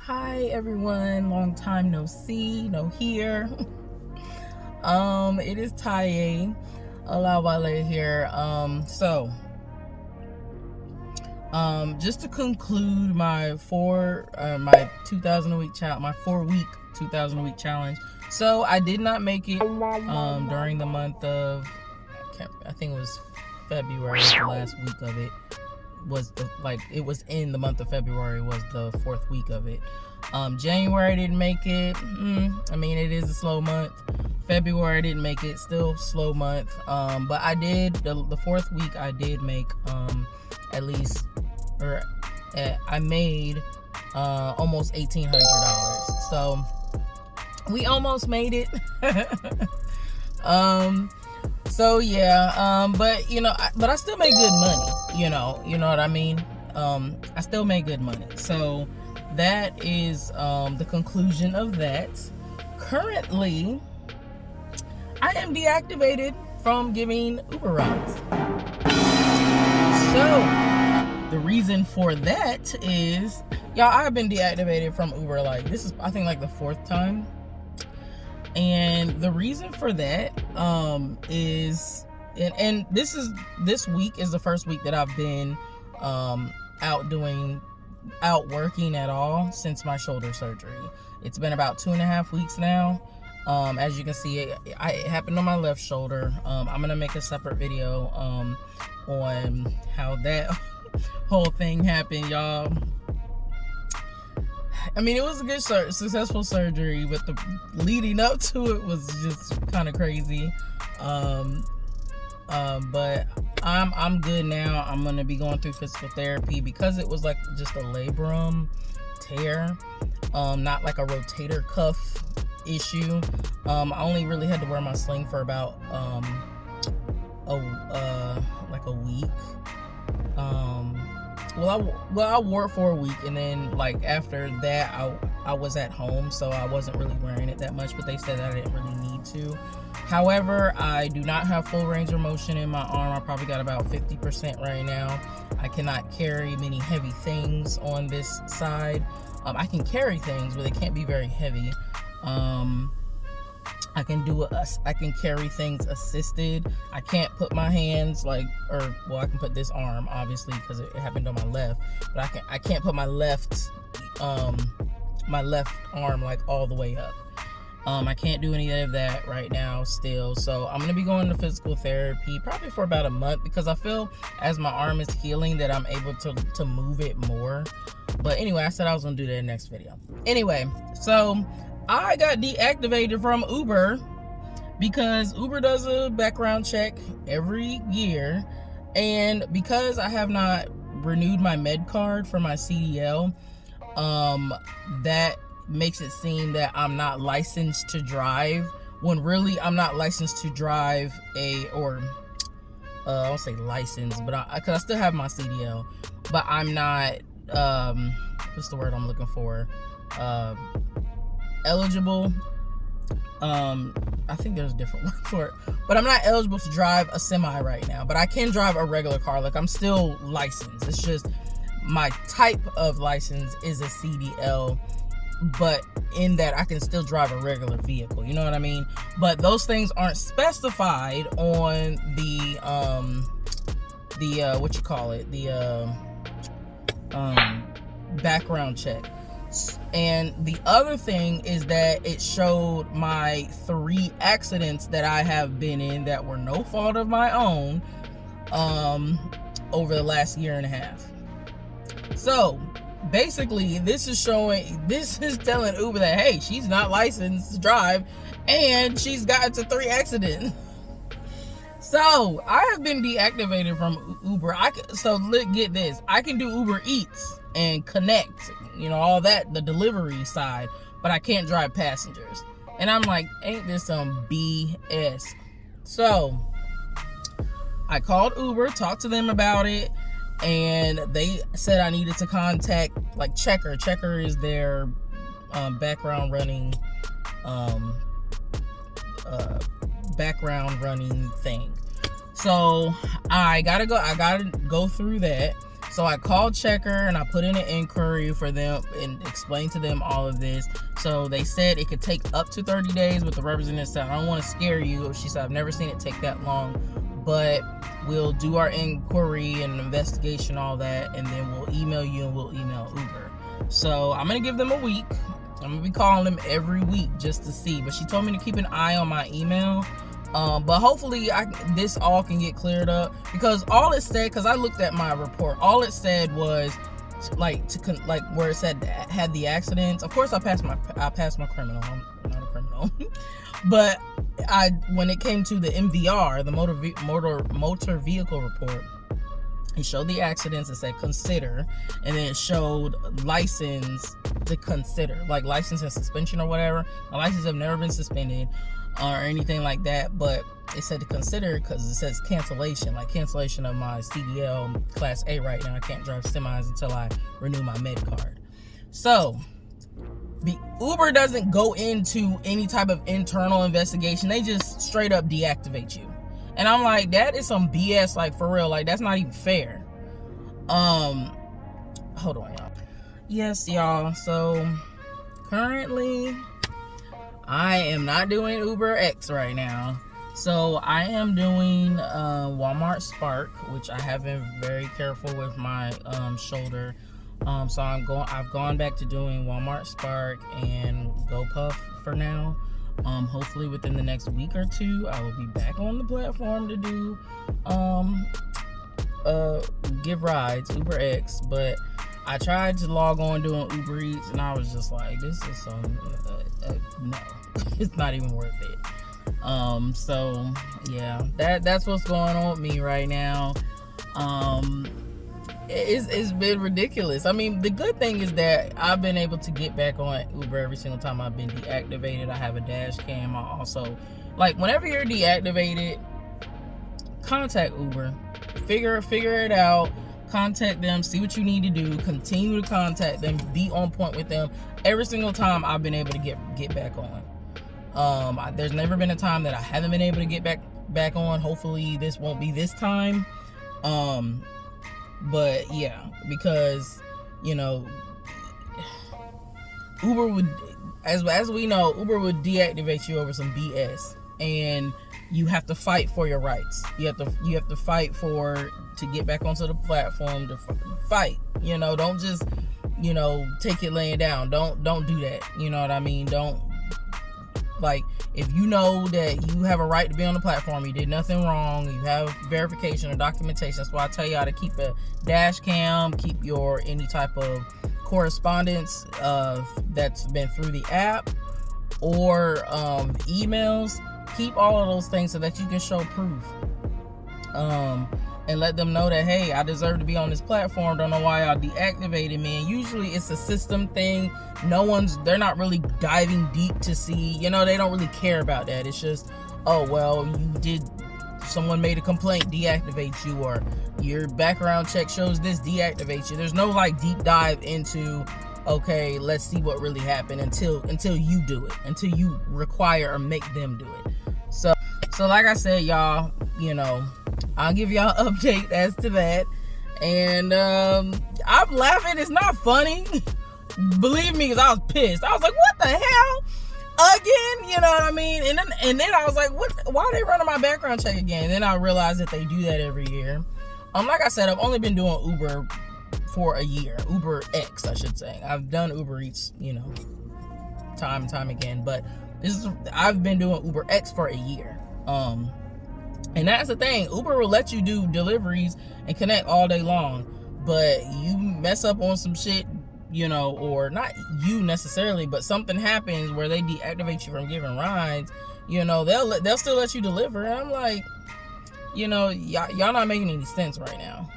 Hi everyone, long time no see, no hear. It is Taye Alawale here. Just to conclude my 2,000 a week challenge, my 4-week 2,000 a week challenge. So I did not make it during the month of, I think it was February. The last week of it was it was in the month of February was the 4th week of it. January I didn't make it. I mean, it is a slow month. February I didn't make it, still slow month. But I did the 4th week I did make at least, or I made almost $1,800. So we almost made it. So yeah, but but I still made good money, you know what I mean? I still made good money. So that is the conclusion of that. Currently, I am deactivated from giving Uber rides. So the reason for that is, y'all, I've been deactivated from Uber, this is, I think, the 4th time. And the reason for that is, and this week is the first week that I've been out working at all since my shoulder surgery. It's been about 2.5 weeks now. As you can see, it happened on my left shoulder. I'm gonna make a separate video on how that whole thing happened, y'all. I mean, it was a good successful surgery, but the leading up to it was just kind of crazy. But I'm good now. I'm gonna be going through physical therapy because it was just a labrum tear, not like a rotator cuff issue. I only really had to wear my sling for about a week. I wore it for a week, and then after that I was at home, so I wasn't really wearing it that much, but they said that I didn't really need to. However, I do not have full range of motion in my arm. I probably got about 50% right now. I cannot carry many heavy things on this side. I can carry things, but they can't be very heavy. I can carry things assisted. I can't put my hands I can put this arm, obviously, because it happened on my left, but I can't put my left arm all the way up. I can't do any of that right now still. So I'm gonna be going to physical therapy probably for about a month, because I feel as my arm is healing that I'm able to move it more. But anyway, I said I was gonna do that in the next video. Anyway, so I got deactivated from Uber because Uber does a background check every year, and because I have not renewed my med card for my CDL, that makes it seem that I'm not licensed to drive, when really I'm not licensed to drive I won't say licensed, but because I still have my CDL, but I'm not what's the word I'm looking for, eligible. I think there's a different word for it, but I'm not eligible to drive a semi right now, but I can drive a regular car. I'm still licensed. It's just my type of license is a CDL, but in that I can still drive a regular vehicle, you know what I mean? But those things aren't specified on the background check. And the other thing is that it showed my 3 accidents that I have been in that were no fault of my own over the last 1.5 years. So basically, this is telling Uber that, hey, she's not licensed to drive and she's gotten to 3 accidents. So I have been deactivated from Uber. Get this, I can do Uber Eats and Connect, all that, the delivery side, but I can't drive passengers. And I'm like, ain't this some BS? So I called Uber, talked to them about it, and they said I needed to contact Checker. Checker is their background running thing. So I gotta go through that. So I called Checker and I put in an inquiry for them and explained to them all of this. So they said it could take up to 30 days, but the representative said, I don't want to scare you. She said, I've never seen it take that long, but we'll do our inquiry and investigation, all that, and then we'll email you and we'll email Uber. So I'm going to give them a week. I'm going to be calling them every week just to see. But she told me to keep an eye on my email. But hopefully this all can get cleared up, because all it said, because I looked at my report, all it said was like where it said had the accidents. Of course I passed my criminal. I'm not a criminal. But when it came to the MVR, the motor vehicle report, it showed the accidents. It said consider, and then it showed license to consider, like license and suspension or whatever. My license have never been suspended or anything like that, but it said to consider because it says cancellation, like cancellation of my CDL Class A right now. I can't drive semis until I renew my med card. So the Uber doesn't go into any type of internal investigation. They just straight up deactivate you. And I'm like, that is some BS, like for real. Like, that's not even fair. Hold on, y'all. Yes, y'all. So currently I am not doing UberX right now. So I am doing Walmart Spark, which I have been very careful with my shoulder. So I've gone back to doing Walmart Spark and GoPuff for now. Hopefully within the next week or two, I will be back on the platform to do give rides, UberX. But I tried to log on doing Uber Eats, and I was just like, this is some no, it's not even worth it. So yeah, that's what's going on with me right now. It's been ridiculous. I mean, the good thing is that I've been able to get back on Uber every single time I've been deactivated. I have a DashCam. I also, like, whenever you're deactivated, contact Uber. Figure it out. Contact them. See what you need to do. Continue to contact them. Be on point with them. Every single time I've been able to get back on. There's never been a time that I haven't been able to get back on. Hopefully this won't be this time. But yeah, because, you know, Uber would, as we know, Uber would deactivate you over some BS, and you have to fight for your rights. You have to fight to get back onto the platform, to fight. You know, don't just, you know, take it laying down. Don't do that. You know what I mean? Don't, like, if you know that you have a right to be on the platform, you did nothing wrong, you have verification or documentation. That's why I tell y'all to keep a dash cam, keep any type of correspondence that's been through the app or emails. Keep all of those things so that you can show proof. And let them know that, hey, I deserve to be on this platform. Don't know why y'all deactivated me. And usually it's a system thing. They're not really diving deep to see, you know, they don't really care about that. It's just, oh, well, someone made a complaint, deactivate you, or your background check shows this, deactivate you. There's no like deep dive into, okay, let's see what really happened until you do it, until you require or make them do it. So like I said, y'all, you know, I'll give y'all an update as to that. And I'm laughing. It's not funny. Believe me, because I was pissed. I was like, what the hell? Again? You know what I mean? And then I was like, why are they running my background check again? And then I realized that they do that every year. Like I said, I've only been doing Uber for a year. UberX, I should say. I've done Uber Eats, you know, time and time again. But I've been doing UberX for a year. And that's the thing. Uber will let you do deliveries and connect all day long, but you mess up on some shit, you know, or not you necessarily, but something happens where they deactivate you from giving rides, you know, they'll still let you deliver. And I'm like, you know, y'all not making any sense right now.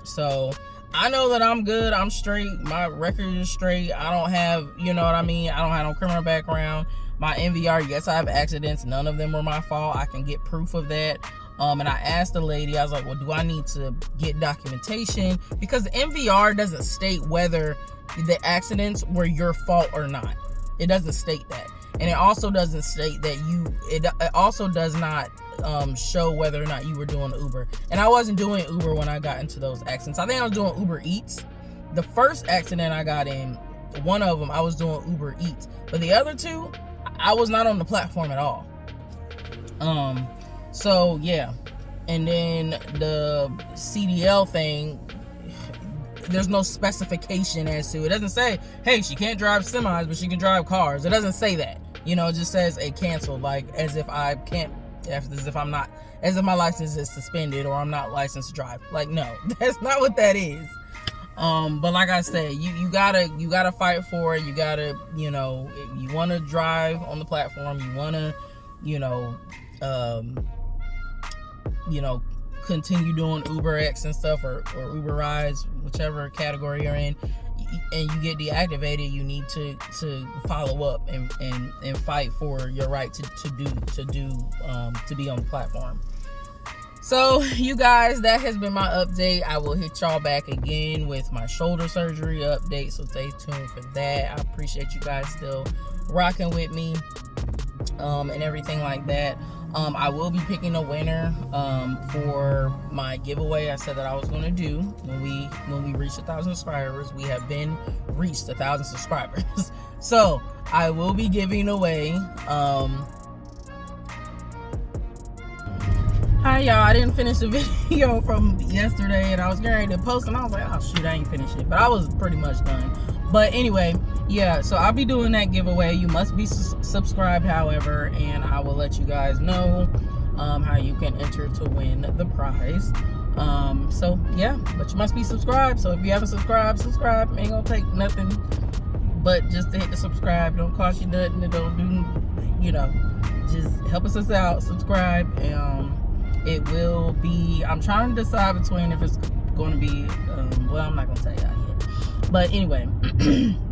So I know that I'm good. I'm straight. My record is straight. I don't have, you know what I mean? I don't have no criminal background. My MVR, yes, I have accidents. None of them were my fault. I can get proof of that. And I asked the lady, I was like, well, do I need to get documentation? Because the MVR doesn't state whether the accidents were your fault or not. It doesn't state that. And it also doesn't state that it also does not show whether or not you were doing Uber. And I wasn't doing Uber when I got into those accidents. I think I was doing Uber Eats. The first accident I got in, one of them, I was doing Uber Eats. But the other two, I was not on the platform at all. So yeah. And then the CDL thing, there's no specification as to, it doesn't say, hey, she can't drive semis, but she can drive cars. It doesn't say that. You know, it just says a canceled, like as if I can't, as if I'm not, as if my license is suspended or I'm not licensed to drive. Like, no, that's not what that is. But like I said, you gotta fight for it. You gotta, you know, if you want to drive on the platform, you want to, you know, continue doing UberX and stuff, or Uber rides, whichever category you're in, and you get deactivated, you need to follow up and fight for your right to be on the platform. So you guys, that has been my update. I will hit y'all back again with my shoulder surgery update, so stay tuned for that. I appreciate you guys still rocking with me and everything like that. I will be picking a winner for my giveaway I said that I was going to do when we reach 1,000 subscribers. We have been reached 1,000 subscribers. So I will be giving away hi y'all, I didn't finish the video from yesterday and I was getting ready to post and I was like, oh shoot, I ain't finished it, but I was pretty much done. But anyway, yeah, so I'll be doing that giveaway. You must be subscribed, however, and I will let you guys know how you can enter to win the prize. So yeah, but you must be subscribed. So if you haven't subscribed, subscribe. Ain't gonna take nothing but just to hit the subscribe. It don't cost you nothing. It don't do, you know, just help us out. Subscribe. It will be, I'm trying to decide between if it's going to be, well, I'm not going to tell you that yet. But anyway,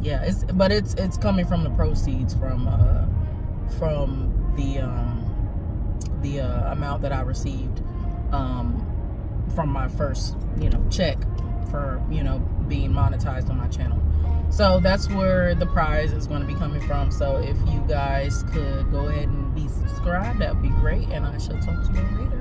yeah, it's coming from the proceeds from the amount that I received from my first, you know, check for, you know, being monetized on my channel. So that's where the prize is going to be coming from. So if you guys could go ahead and be subscribed, that would be great, and I shall talk to you later.